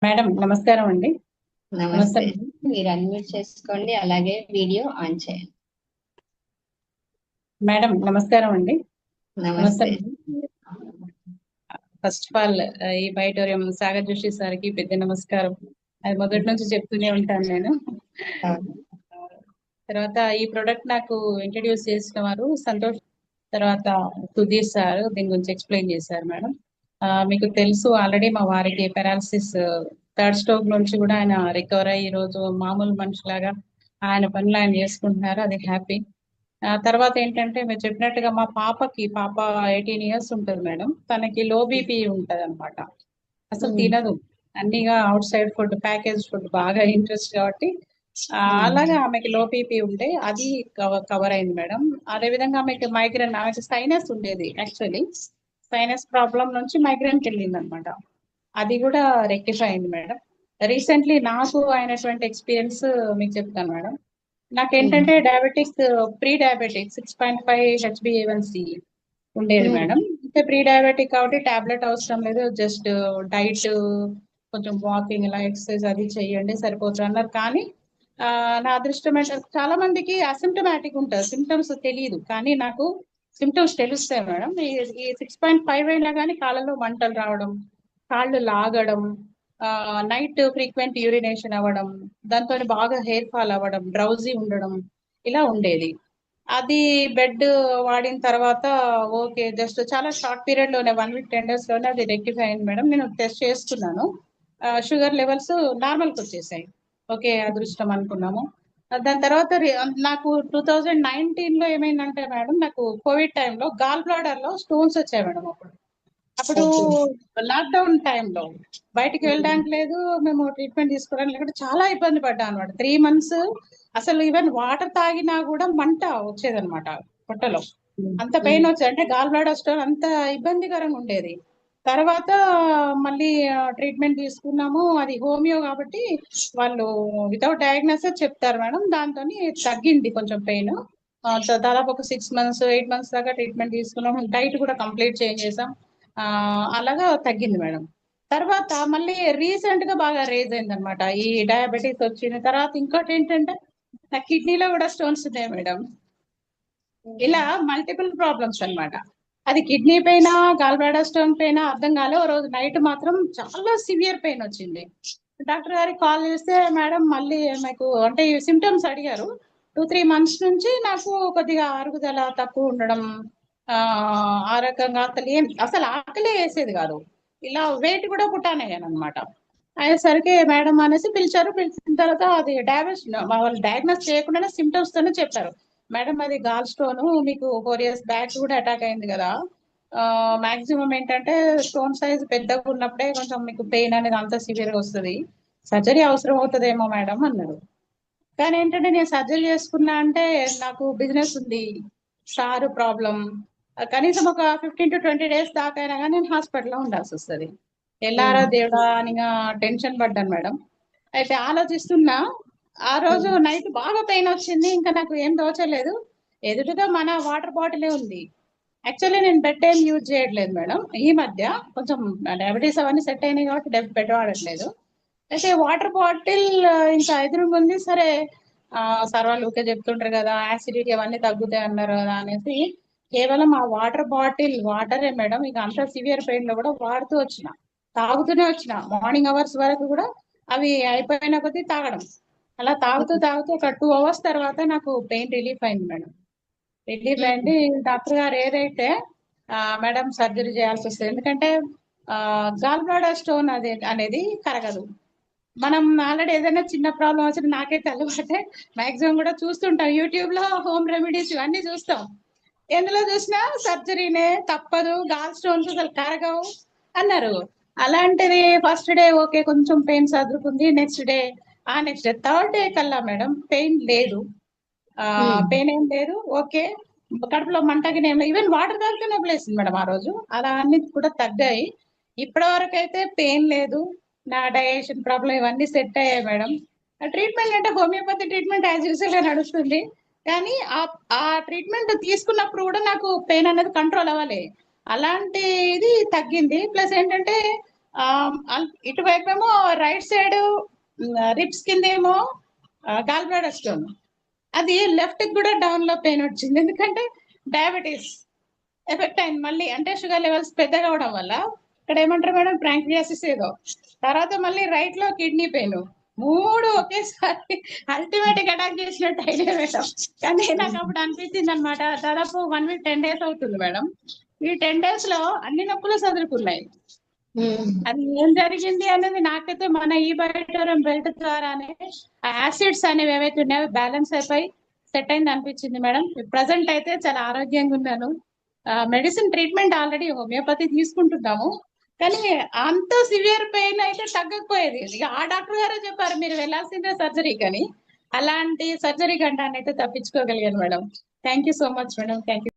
Madam నమస్కారం అండి. నమస్తే నమస్తే. మేడం. మీరు అన్మ్యూట్ చేసుకోండి. అలాగే వీడియో ఆన్ చేయండి. మేడం నమస్కారం అండి. నమస్తే నమస్తే. మేడం. ఫస్ట్ ఆఫ్ ఆల్ ఈ బైటోరియం సాగర్ జోషి సార్కి పెద్ద నమస్కారం. అది మొదటి నుంచి చెప్తూనే ఉంటాను నేను. తర్వాత ఈ ప్రొడక్ట్ నాకు ఇంట్రడ్యూస్ చేసిన వారు సంతోష్, తర్వాత సుధీర్ సార్ దీని గురించి ఎక్స్ప్లెయిన్ చేశారు మేడం. మీకు తెలుసు ఆల్రెడీ మా వారికి పెరాలసిస్ థర్డ్ స్ట్రోక్ నుంచి కూడా ఆయన రికవర్ అయ్యి ఈ రోజు మామూలు మనిషిలాగా ఆయన పనులు ఆయన చేసుకుంటున్నారు. అది హ్యాపీ. తర్వాత ఏంటంటే మీరు చెప్పినట్టుగా మా పాప 18 ఇయర్స్ ఉంటుంది మేడం. తనకి లో బీపీ ఉంటది అనమాట. అసలు తినదు. అన్నిగా outside food, package food బాగా ఇంట్రెస్ట్ కాబట్టి అలాగే ఆమెకి లో బీపీ ఉంటే అది కవర్ అయింది మేడం. అదే విధంగా ఆమెకి సైనస్ ఉండేది. యాక్చువల్లీ సైనస్ ప్రాబ్లం నుంచి మైగ్రేన్కి వెళ్ళింది అనమాట. అది కూడా రెక్టిఫై అయింది మేడం. రీసెంట్లీ నాకు అయినటువంటి ఎక్స్పీరియన్స్ మీకు చెప్తాను మేడం. నాకేంటంటే డయాబెటిక్స్, ప్రీ డయాబెటిక్ 6.5 హెచ్బిఏవన్సి ఉండేది మేడం. అంటే ప్రీ డయాబెటిక్ కాబట్టి టాబ్లెట్ అవసరం లేదు, జస్ట్ డైట్, కొంచెం వాకింగ్, ఇలా ఎక్సర్సైజ్ అది చేయండి సరిపోతుంది అన్నారు. కానీ నా అదృష్టం ఏంటంటే చాలా మందికి అసిమ్టమాటిక్ ఉంటుంది, సిమ్టమ్స్ తెలియదు. కానీ నాకు సిమ్టమ్స్ తెలుస్తాయి మేడం. ఈ 6.5 అయినా కానీ కాళ్ళలో మంటలు రావడం, కాళ్ళు లాగడం, నైట్ ఫ్రీక్వెంట్ యూరినేషన్ అవ్వడం, దాంతో బాగా హెయిర్ ఫాల్ అవ్వడం, డ్రౌజీ ఉండడం, ఇలా ఉండేది. అది బెడ్ వాడిన తర్వాత ఓకే, జస్ట్ చాలా షార్ట్ పీరియడ్ లోనే 1 వీక్ 10 డేస్ లోనే అది రెక్టిఫై అయింది మేడం. నేను టెస్ట్ చేసుకున్నాను, షుగర్ లెవెల్స్ నార్మల్కి వచ్చేసాయి. ఓకే, అదృష్టం అనుకున్నాము. దాని తర్వాత నాకు 2019 లో ఏమైందంటే మేడం, నాకు కోవిడ్ టైంలో గాల్ బ్లాడర్ లో స్టోన్స్ వచ్చాయి మేడం. అప్పుడు లాక్డౌన్ టైంలో బయటికి వెళ్ళడానికి లేదు, మేము ట్రీట్మెంట్ తీసుకోవడానికి లేకుండా చాలా ఇబ్బంది పడ్డాం అనమాట. 3 months అసలు ఈవెన్ వాటర్ తాగినా కూడా మంట వచ్చేదనమాట పొట్టలో. అంత పెయిన్ వచ్చేది, అంటే గాల్ బ్లాడర్ స్టోన్ అంత ఇబ్బందికరంగా ఉండేది. తర్వాత మళ్ళీ ట్రీట్మెంట్ తీసుకున్నాము. అది హోమియో కాబట్టి వాళ్ళు వితౌట్ డయాగ్నోసిస్ చెప్తారు మేడం. దాంతో తగ్గింది కొంచెం పెయిన్. దాదాపు ఒక 6 months 8 months దాకా ట్రీట్మెంట్ తీసుకున్నాము. డైట్ కూడా కంప్లీట్ చేంజ్ చేసాం. అలాగా తగ్గింది మేడం. తర్వాత మళ్ళీ రీసెంట్ గా బాగా రేజ్ అయింది అనమాట ఈ డయాబెటీస్ వచ్చిన తర్వాత. ఇంకోటి ఏంటంటే నా కిడ్నీలో కూడా స్టోన్స్ ఉన్నాయి మేడం. ఇలా మల్టిపుల్ ప్రాబ్లమ్స్ అన్నమాట. అది కిడ్నీ పైన, గాల్ బ్లాడర్ స్టోన్ పైన అర్థం కాలే. ఓ రోజు నైట్ మాత్రం చాలా సివియర్ పెయిన్ వచ్చింది. డాక్టర్ గారికి కాల్ చేస్తే మేడం మళ్ళీ మీకు అంటే ఈ సిమ్టమ్స్ అడిగారు. 2-3 months నుంచి నాకు కొద్దిగా అరుగుదల తక్కువ ఉండడం, ఆ రకంగా అసలు ఆకలే వేసేది కాదు. ఇలా వెయిట్ కూడా పుట్టానయ్యాను అనమాట. అయ్యేసరికి మేడం అనేసి పిలిచారు. పిలిచిన తర్వాత అది డయాబెటిస్ వాళ్ళు డయాగ్నోస్ చేయకుండానే సిమ్టమ్స్ తోనే చెప్పారు. మేడం అది గాల్ స్టోన్, మీకు 4 years బ్యాక్ కూడా అటాక్ అయింది కదా. మాక్సిమం ఏంటంటే స్టోన్ సైజ్ పెద్దగా ఉన్నప్పుడే కొంచెం మీకు పెయిన్ అనేది అంత సివియర్ గా వస్తుంది, సర్జరీ అవసరం అవుతుందేమో మేడం అన్నారు. కానీ ఏంటంటే నేను సర్జరీ చేసుకున్నా అంటే నాకు బిజినెస్ ఉంది, సారు ప్రాబ్లం, కనీసం ఒక 15-20 days దాకా అయినా కానీ నేను హాస్పిటల్లో ఉండాల్సి వస్తుంది. ఎల్లారా దేవుడా అని టెన్షన్ పడ్డాను మేడం. అయితే ఆలోచిస్తున్నా, ఆ రోజు నైట్ బాగా పెయిన్ వచ్చింది. ఇంకా నాకు ఏం తోచలేదు. ఎదురుగా మన వాటర్ బాటిలే ఉంది. యాక్చువల్లీ నేను బెడ్ ఏం యూజ్ చేయట్లేదు మేడం. ఈ మధ్య కొంచెం డయాబెటీస్ అవన్నీ సెట్ అయినాయి కాబట్టి బెడ్ వాడట్లేదు. అయితే వాటర్ బాటిల్ ఇంకా ఎదురుగా ఉంది. సరే, సార్ వాళ్ళు ఊరికే చెప్తుంటారు కదా యాసిడిటీ అవన్నీ తగ్గుతాయి అన్నారు కదా అనేసి కేవలం ఆ వాటర్ బాటిల్ వాటరే మేడం. ఇక అంత సివియర్ పెయిన్ లో కూడా వాడుతూ వచ్చిన, తాగుతూనే వచ్చిన, మార్నింగ్ అవర్స్ వరకు కూడా అవి అయిపోయిన కొద్దీ తాగడం. అలా తాగుతూ తాగుతూ ఒక 2 hours తర్వాత నాకు పెయిన్ రిలీఫ్ అయింది మేడం. రిలీఫ్ అయింది. డాక్టర్ గారు ఏదైతే మేడం సర్జరీ చేయాల్సి వస్తుంది, ఎందుకంటే గాల్ బ్లాడర్ స్టోన్ అనేది కరగదు. మనం ఆల్రెడీ ఏదైనా చిన్న ప్రాబ్లం వచ్చినా, నాకైతే అలవాటే, మాక్సిమం కూడా చూస్తుంటాం యూట్యూబ్ లో హోమ్ రెమెడీస్ ఇవన్నీ చూస్తాం. ఎందులో చూసినా సర్జరీనే తప్పదు, గాల్ స్టోన్స్ అసలు కరగవు అన్నారు. అలాంటిది ఫస్ట్ డే ఓకే, కొంచెం పెయిన్ సర్దుకుంది. నెక్స్ట్ డే థర్డ్ డే కల్లా మేడం పెయిన్ లేదు. పెయిన్ ఏం లేదు, ఓకే. కడుపులో మంటకి ఈవెన్ వాటర్ తాగితేనే వదిలేసింది మేడం ఆ రోజు. అలా అన్ని కూడా తగ్గాయి. ఇప్పటి వరకు అయితే పెయిన్ లేదు. నా డైజెషన్ ప్రాబ్లం ఇవన్నీ సెట్ అయ్యాయి మేడం. ట్రీట్మెంట్ అంటే హోమియోపతి ట్రీట్మెంట్ యాజ్ యూజువల్ గా నడుస్తుంది. కానీ ఆ ట్రీట్మెంట్ తీసుకున్నప్పుడు కూడా నాకు పెయిన్ అనేది కంట్రోల్ అవ్వాలి. అలాంటి ఇది తగ్గింది. ప్లస్ ఏంటంటే ఇటువైపు ఏమో రైట్ సైడ్ రిప్స్ కింద ఏమో గాల్ బ్లాడర్ స్టోన్. అది లెఫ్ట్ కి కూడా డౌన్ లో పెయిన్ వచ్చింది, ఎందుకంటే డయాబెటీస్ ఎఫెక్ట్ అయింది మళ్ళీ, అంటే షుగర్ లెవెల్స్ పెద్దగా అవడం వల్ల. ఇక్కడ ఏమంటారు మేడం, ప్యాంక్రియాసిస్ ఏదో. తర్వాత మళ్ళీ రైట్ లో కిడ్నీ పెయిన్. మూడు ఒకేసారి అల్టిమేట్ గా అటాక్ చేసినట్టు ఐడియా మేడం. కానీ నాకు అప్పుడు అనిపించింది అనమాట, దాదాపు 1 వీక్ 10 days అవుతుంది మేడం. ఈ 10 days లో అన్ని నొప్పులు సదురుకున్నాయి. అది ఏం జరిగింది అనేది నాకైతే మన ఈ బయోటోరం బెల్ట్ ద్వారానే ఆ యాసిడ్స్ అనేవి ఏవైతే ఉన్నాయో బ్యాలెన్స్ అయిపోయి సెట్ అయింది అనిపించింది మేడం. ప్రజెంట్ అయితే చాలా ఆరోగ్యంగా ఉన్నాను. మెడిసిన్ ట్రీట్మెంట్ ఆల్రెడీ హోమియోపతి తీసుకుంటున్నాము, కానీ అంత సివియర్ పెయిన్ అయితే తగ్గకపోయేది. ఇక ఆ డాక్టర్ గారే చెప్పారు మీరు వెళ్ళాల్సిందే సర్జరీకి అని. అలాంటి సర్జరీ గంటాన్ని అయితే తప్పించుకోగలిగాను madam. Thank you so much madam. Thank you.